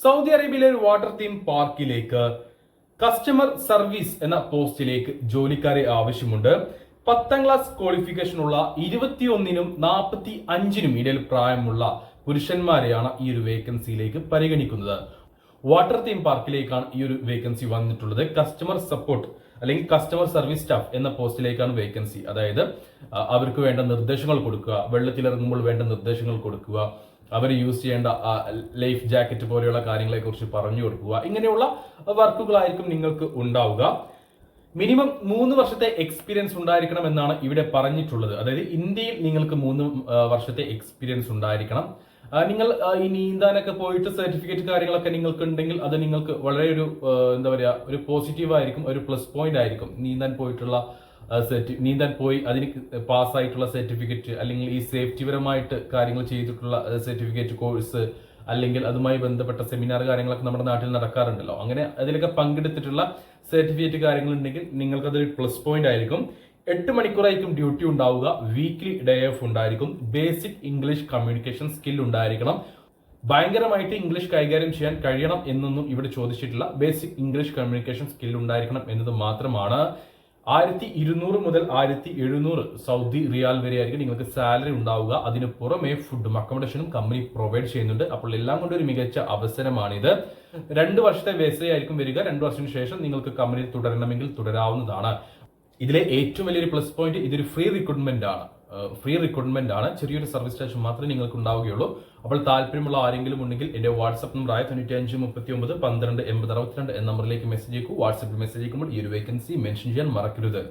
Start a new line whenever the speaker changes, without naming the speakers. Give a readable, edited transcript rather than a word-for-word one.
Saudi അറേബ്യയിലെ ഒരു water theme പാർക്കിലേക്ക് കസ്റ്റമർ സർവീസ് എന്ന പോസ്റ്റിലേക്ക് ജോലിക്കാരെ ആവശ്യമുണ്ട്. 10ാം ക്ലാസ് ക്വാളിഫിക്കേഷൻ ഉള്ള 21നും 45നും ഇടയിൽ പ്രായമുള്ള പുരുഷന്മാരെയാണ് ഈ ഒരു വേക്കൻസിയിലേക്ക് പരിഗണിക്കുന്നത്. വാട്ടർ തീം പാർക്കിലേക്കാണ് ഈ ഒരു വേക്കൻസി വന്നിട്ടുള്ളത്. കസ്റ്റമർ സപ്പോർട്ട് അല്ലെങ്കിൽ കസ്റ്റമർ സർവീസ് സ്റ്റാഫ് എന്ന പോസ്റ്റിലേക്കാണ് വേക്കൻസി. അതായത് അവർക്ക് വേണ്ട നിർദ്ദേശങ്ങൾ കൊടുക്കുക, വെള്ളത്തിലിറങ്ങുമ്പോൾ വേണ്ട നിർദ്ദേശങ്ങൾ കൊടുക്കുക, അവർ യൂസ് ചെയ്യേണ്ട ലൈഫ് ജാക്കറ്റ് പോലെയുള്ള കാര്യങ്ങളെ കുറിച്ച് പറഞ്ഞു കൊടുക്കുക. ഇങ്ങനെയുള്ള വർക്കുകളായിരിക്കും നിങ്ങൾക്ക് ഉണ്ടാവുക. മിനിമം 3 വർഷത്തെ എക്സ്പീരിയൻസ് ഉണ്ടായിരിക്കണം എന്നാണ് ഇവിടെ പറഞ്ഞിട്ടുള്ളത്. അതായത് ഇന്ത്യയിൽ നിങ്ങൾക്ക് 3 വർഷത്തെ എക്സ്പീരിയൻസ് ഉണ്ടായിരിക്കണം. നിങ്ങൾ ഈ നീന്താനൊക്കെ പോയിട്ട് സർട്ടിഫിക്കറ്റ് കാര്യങ്ങളൊക്കെ നിങ്ങൾക്ക് ഉണ്ടെങ്കിൽ അത് നിങ്ങൾക്ക് വളരെ ഒരു ഒരു പോസിറ്റീവ് ആയിരിക്കും, ഒരു പ്ലസ് പോയിന്റ് ആയിരിക്കും. നീന്താൻ പോയി അതിന് പാസ്സായിട്ടുള്ള സർട്ടിഫിക്കറ്റ്, അല്ലെങ്കിൽ ഈ സേഫ്റ്റിപരമായിട്ട് കാര്യങ്ങൾ ചെയ്തിട്ടുള്ള സർട്ടിഫിക്കറ്റ് കോഴ്സ്, അല്ലെങ്കിൽ അതുമായി ബന്ധപ്പെട്ട സെമിനാർ കാര്യങ്ങളൊക്കെ നമ്മുടെ നാട്ടിൽ നടക്കാറുണ്ടല്ലോ. അങ്ങനെ അതിലൊക്കെ പങ്കെടുത്തിട്ടുള്ള സർട്ടിഫിക്കറ്റ് കാര്യങ്ങൾ ഉണ്ടെങ്കിൽ നിങ്ങൾക്കതൊരു പ്ലസ് പോയിന്റ് ആയിരിക്കും. 8 മണിക്കൂറായിരിക്കും ഡ്യൂട്ടി ഉണ്ടാവുക. വീക്ക്ലി ഡേ ഓഫ് ഉണ്ടായിരിക്കും. ബേസിക് ഇംഗ്ലീഷ് കമ്മ്യൂണിക്കേഷൻ സ്കിൽ ഉണ്ടായിരിക്കണം. ഭയങ്കരമായിട്ട് ഇംഗ്ലീഷ് കൈകാര്യം ചെയ്യാൻ കഴിയണം എന്നൊന്നും ഇവിടെ ചോദിച്ചിട്ടില്ല. ബേസിക് ഇംഗ്ലീഷ് കമ്മ്യൂണിക്കേഷൻ സ്കിൽ ഉണ്ടായിരിക്കണം എന്നത് മാത്രമാണ്. 1200 മുതൽ 1700 സൗദി റിയാൽ വരെ ആയിരിക്കും നിങ്ങൾക്ക് സാലറി ഉണ്ടാവുക. അതിന് പുറമെ ഫുഡും അക്കോമഡേഷനും കമ്പനി പ്രൊവൈഡ് ചെയ്യുന്നുണ്ട്. അപ്പോൾ എല്ലാം കൊണ്ട് ഒരു മികച്ച അവസരമാണിത്. 2 വർഷത്തെ ആയിരിക്കും വരിക. 2 വർഷത്തിന് ശേഷം നിങ്ങൾക്ക് കമ്പനിയിൽ തുടരണമെങ്കിൽ തുടരാവുന്നതാണ്. ഇതിലെ ഏറ്റവും വലിയൊരു പ്ലസ് പോയിന്റ് ഇതൊരു ഫ്രീ റിക്രൂട്ട്മെന്റ് ആണ്. ചെറിയൊരു സർവീസ് ചാർജ് മാത്രമേ നിങ്ങൾക്ക് ഉണ്ടാവുകയുള്ളൂ. അപ്പോൾ താല്പര്യമുള്ള ആരെങ്കിലും ഉണ്ടെങ്കിൽ എന്റെ വാട്സ്ആപ്പ് നമ്പറായ 9539 12 80 62 എന്ന നമ്പറിലേക്ക് മെസ്സേജ് അയക്കൂ. വാട്സ്ആപ്പിൽ മെസ്സേജ് അയക്കുമ്പോൾ ഈ ഒരു വേക്കൻസി മെൻഷൻ ചെയ്യാൻ മറക്കരുത്.